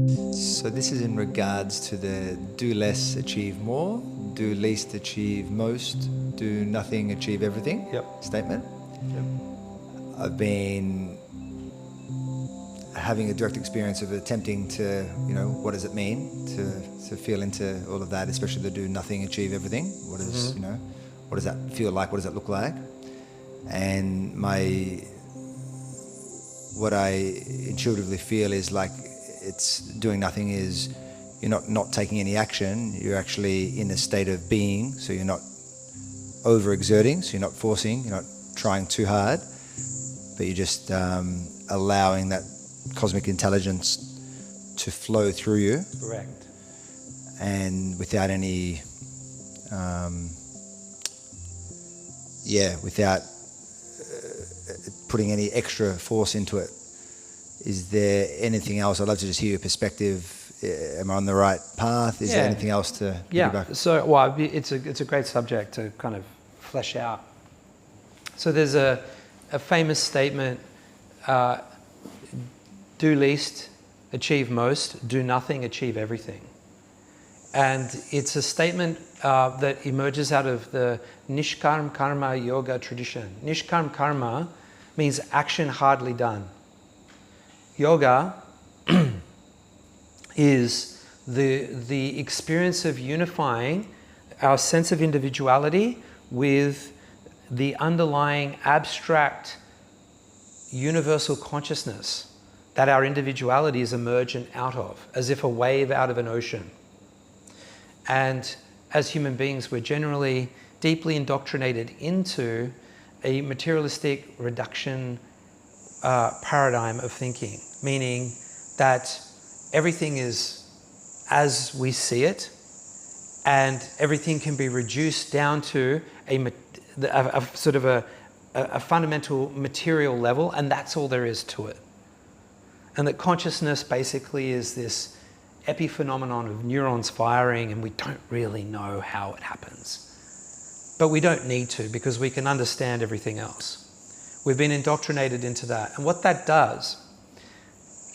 So this is in regards to the do less, achieve more, do least, achieve most, do nothing, achieve everything statement. Yep. I've been having a direct experience of attempting to, what does it mean to feel into all of that, especially the do nothing, achieve everything. What is, what does that feel like? What does that look like? And what I intuitively feel is like it's doing nothing is you're not taking any action. You're actually in a state of being, so you're not overexerting, so you're not forcing, you're not trying too hard, but you're just allowing that cosmic intelligence to flow through you. Correct. And without any, without putting any extra force into it. Is there anything else? I'd love to just hear your perspective. Am I on the right path? Is there anything else to piggyback? So, well, it's a great subject to kind of flesh out. So there's a famous statement, do least, achieve most, do nothing, achieve everything. And it's a statement that emerges out of the Nishkarma Karma Yoga tradition. Nishkarma Karma means action hardly done. Yoga is the experience of unifying our sense of individuality with the underlying abstract universal consciousness that our individuality is emergent out of, as if a wave out of an ocean. And as human beings, we're generally deeply indoctrinated into a materialistic reduction paradigm of thinking, meaning that everything is as we see it, and everything can be reduced down to a sort of a fundamental material level, and that's all there is to it. And that consciousness basically is this epiphenomenon of neurons firing, and we don't really know how it happens. But we don't need to, because we can understand everything else. We've been indoctrinated into that. And what that does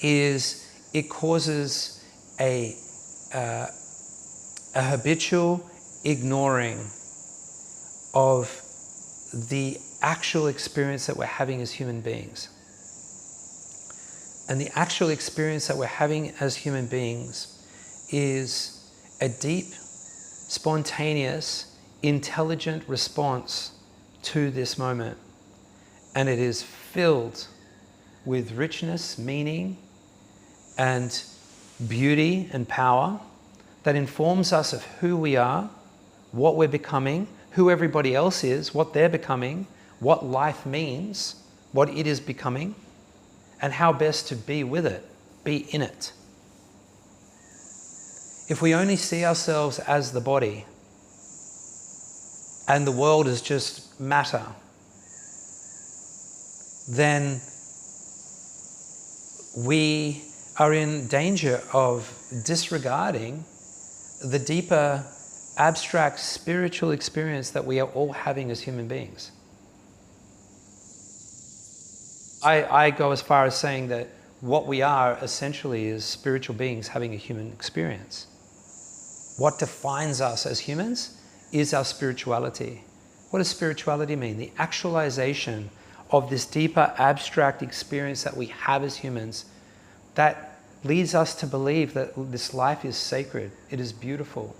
is it causes a habitual ignoring of the actual experience that we're having as human beings. And the actual experience that we're having as human beings is a deep, spontaneous, intelligent response to this moment. And it is filled with richness, meaning, and beauty and power that informs us of who we are, what we're becoming, who everybody else is, what they're becoming, what life means, what it is becoming, and how best to be with it, be in it. If we only see ourselves as the body and the world is just matter, then we are in danger of disregarding the deeper, abstract, spiritual experience that we are all having as human beings. I go as far as saying that what we are essentially is spiritual beings having a human experience. What defines us as humans is our spirituality. What does spirituality mean? The actualization of this deeper abstract experience that we have as humans that leads us to believe that this life is sacred, it is beautiful,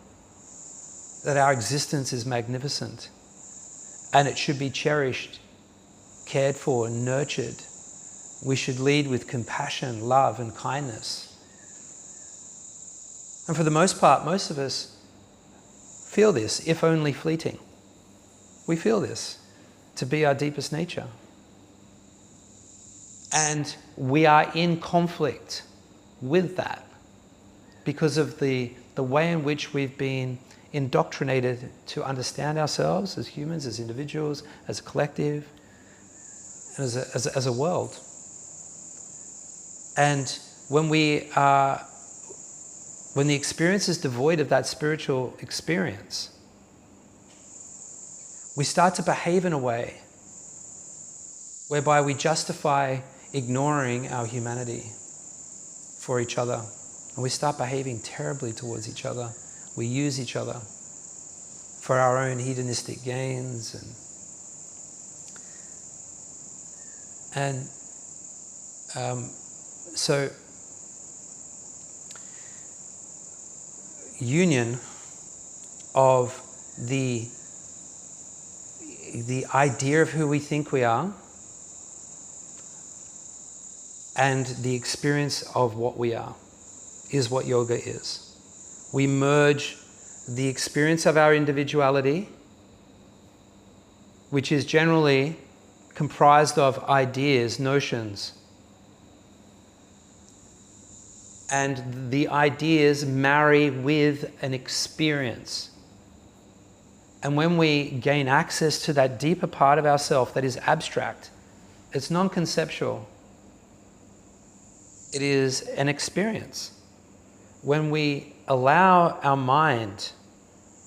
that our existence is magnificent, and it should be cherished, cared for, and nurtured. We should lead with compassion, love, and kindness. And for the most part, most of us feel this, if only fleeting. We feel this to be our deepest nature. And we are in conflict with that because of the way in which we've been indoctrinated to understand ourselves as humans, as individuals, as a collective, and as a world. And when the experience is devoid of that spiritual experience, we start to behave in a way whereby we justify ignoring our humanity for each other And we start behaving terribly towards each other. We use each other for our own hedonistic gains. So union of the idea of who we think we are and the experience of what we are is what yoga is. We merge the experience of our individuality, which is generally comprised of ideas, notions, and the ideas marry with an experience. And when we gain access to that deeper part of ourself that is abstract, it's non-conceptual, it is an experience. When we allow our mind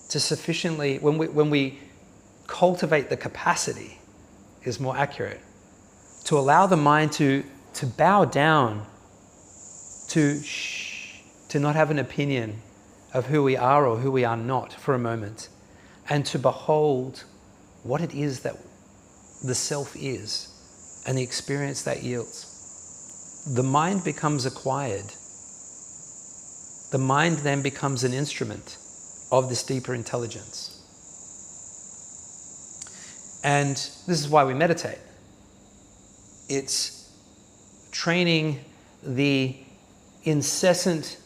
to sufficiently, when we cultivate the capacity, is more accurate, to allow the mind to bow down, to not have an opinion of who we are or who we are not for a moment, and to behold what it is that the self is and the experience that yields. The mind becomes acquired. The mind then becomes an instrument of this deeper intelligence. And this is why we meditate. It's training the incessant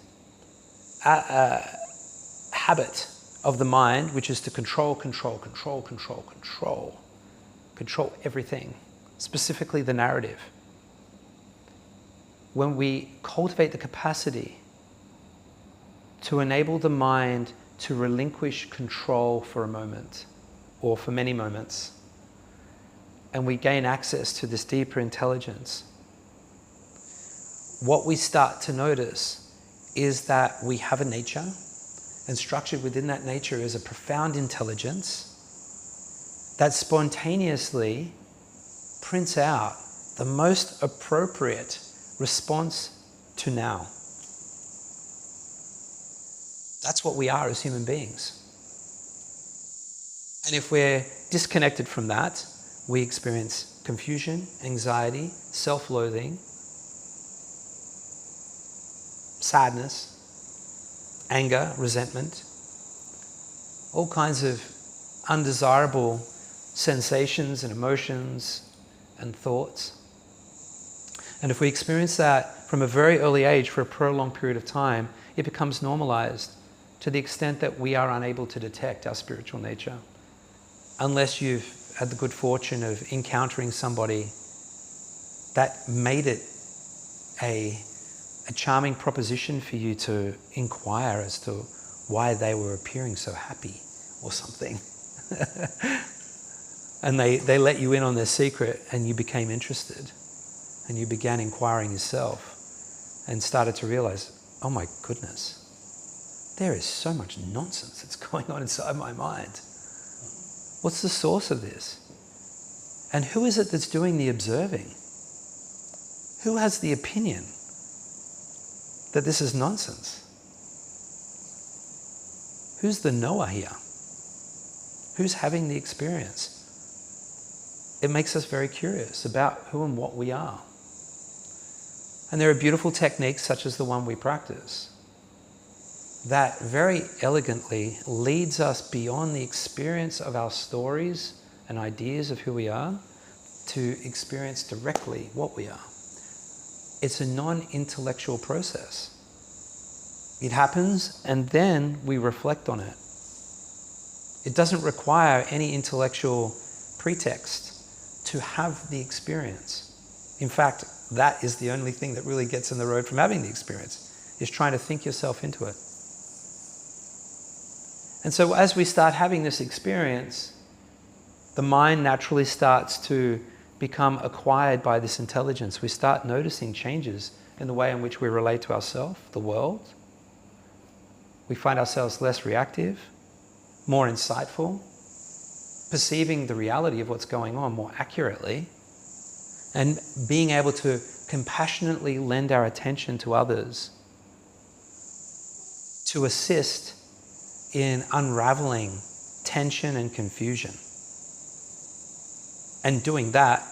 habit of the mind, which is to control everything, specifically the narrative. When we cultivate the capacity to enable the mind to relinquish control for a moment or for many moments, and we gain access to this deeper intelligence, what we start to notice is that we have a nature, and structured within that nature is a profound intelligence that spontaneously prints out the most appropriate response to now. That's what we are as human beings. And if we're disconnected from that, we experience confusion, anxiety, self-loathing, sadness, anger, resentment, all kinds of undesirable sensations and emotions and thoughts. And if we experience that from a very early age for a prolonged period of time, it becomes normalized to the extent that we are unable to detect our spiritual nature. Unless you've had the good fortune of encountering somebody that made it a charming proposition for you to inquire as to why they were appearing so happy or something. And they let you in on their secret and you became interested and you began inquiring yourself and started to realize, oh my goodness, there is so much nonsense that's going on inside my mind. What's the source of this? And who is it that's doing the observing? Who has the opinion that this is nonsense? Who's the knower here? Who's having the experience? It makes us very curious about who and what we are. And there are beautiful techniques such as the one we practice that very elegantly leads us beyond the experience of our stories and ideas of who we are to experience directly what we are. It's a non-intellectual process. It happens and then we reflect on it. It doesn't require any intellectual pretext to have the experience. In fact, that is the only thing that really gets in the road from having the experience, is trying to think yourself into it. And so as we start having this experience, the mind naturally starts to become acquired by this intelligence. We start noticing changes in the way in which we relate to ourselves, the world. We find ourselves less reactive, more insightful, perceiving the reality of what's going on more accurately, and being able to compassionately lend our attention to others to assist in unraveling tension and confusion. And doing that,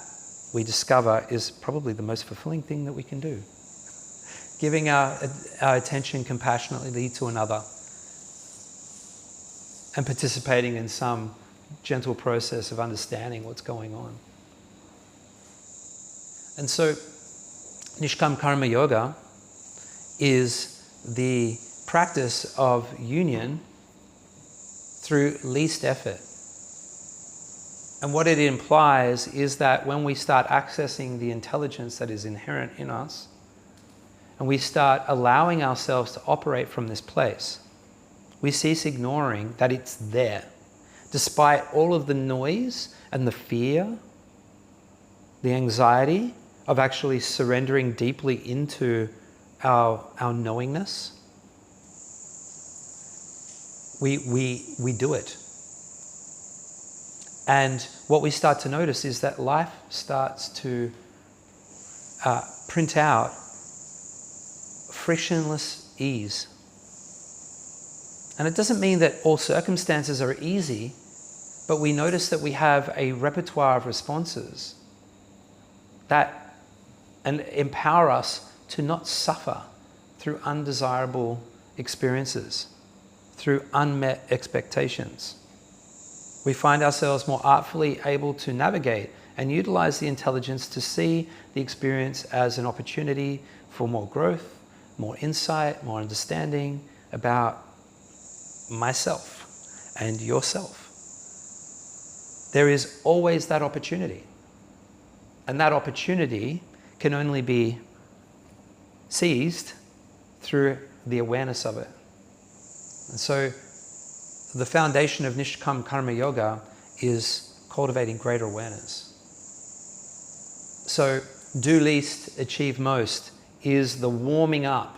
we discover, is probably the most fulfilling thing that we can do. Giving our attention compassionately to another and participating in some gentle process of understanding what's going on. And so, Nishkam Karma Yoga is the practice of union through least effort. And what it implies is that when we start accessing the intelligence that is inherent in us, and we start allowing ourselves to operate from this place, we cease ignoring that it's there. Despite all of the noise and the fear, the anxiety of actually surrendering deeply into our knowingness, we do it. And what we start to notice is that life starts to print out frictionless ease. And it doesn't mean that all circumstances are easy, but we notice that we have a repertoire of responses that empower us to not suffer through undesirable experiences, through unmet expectations. We find ourselves more artfully able to navigate and utilize the intelligence to see the experience as an opportunity for more growth, more insight, more understanding about myself and yourself. There is always that opportunity. And that opportunity can only be seized through the awareness of it. And so the foundation of Nishkam Karma Yoga is cultivating greater awareness. So do least, achieve most is the warming up.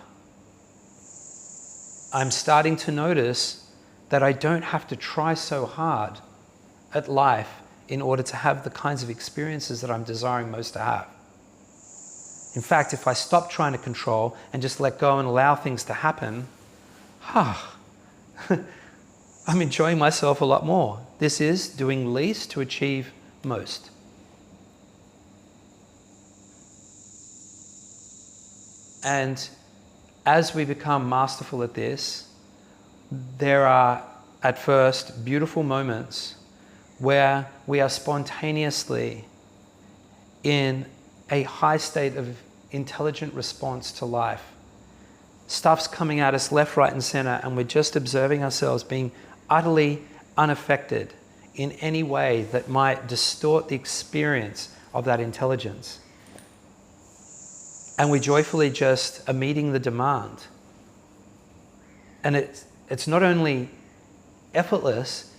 I'm starting to notice that I don't have to try so hard at life in order to have the kinds of experiences that I'm desiring most to have. In fact, if I stop trying to control and just let go and allow things to happen, I'm enjoying myself a lot more. This is doing least to achieve most. And as we become masterful at this, there are at first beautiful moments where we are spontaneously in a high state of intelligent response to life. Stuff's coming at us left, right, and center, and we're just observing ourselves being utterly unaffected in any way that might distort the experience of that intelligence. And we joyfully just are meeting the demand. And it's not only effortless,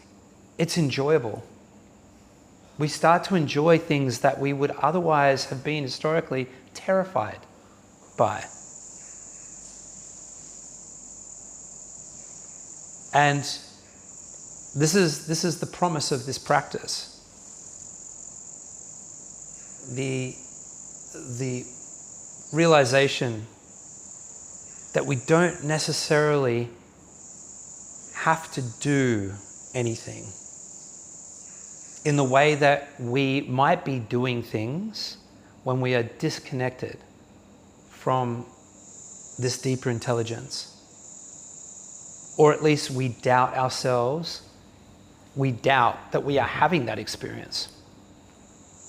it's enjoyable. We start to enjoy things that we would otherwise have been historically terrified by. And this is the promise of this practice. The realization that we don't necessarily have to do anything in the way that we might be doing things when we are disconnected from this deeper intelligence. Or at least we doubt ourselves. We doubt that we are having that experience.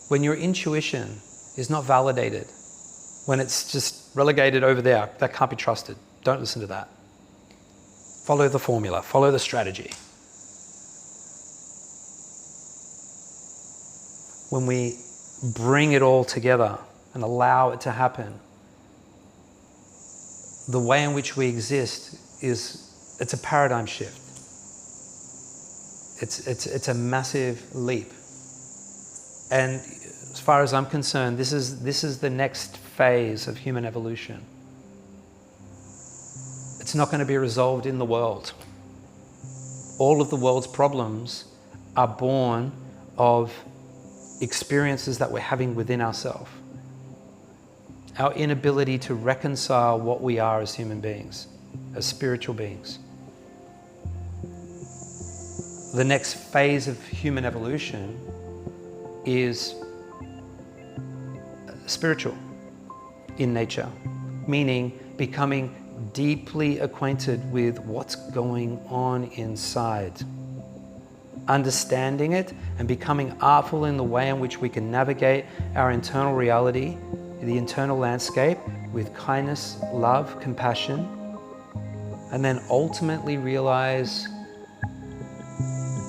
When your intuition is not validated, when it's just relegated over there, that can't be trusted. Don't listen to that. Follow the formula, follow the strategy. When we bring it all together and allow it to happen, the way in which we exist it's a paradigm shift. It's a massive leap. And as far as I'm concerned, this is the next phase of human evolution. It's not going to be resolved in the world. All of the world's problems are born of experiences that we're having within ourselves. Our inability to reconcile what we are as human beings. as spiritual beings. The next phase of human evolution is spiritual in nature, meaning becoming deeply acquainted with what's going on inside, understanding it and becoming artful in the way in which we can navigate our internal reality, the internal landscape, with kindness, love, compassion, and then ultimately realize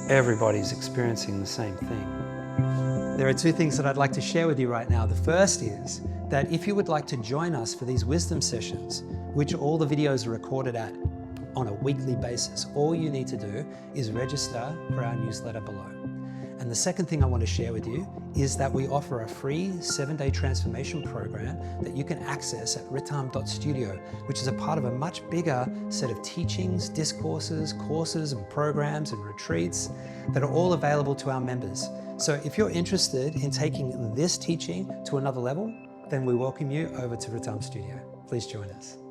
everybody's experiencing the same thing. There are two things that I'd like to share with you right now. The first is that if you would like to join us for these wisdom sessions, which all the videos are recorded at on a weekly basis, all you need to do is register for our newsletter below. And the second thing I want to share with you is that we offer a free 7-day transformation program that you can access at ritam.studio, which is a part of a much bigger set of teachings, discourses, courses and programs and retreats that are all available to our members. So if you're interested in taking this teaching to another level, then we welcome you over to Ritam Studio. Please join us.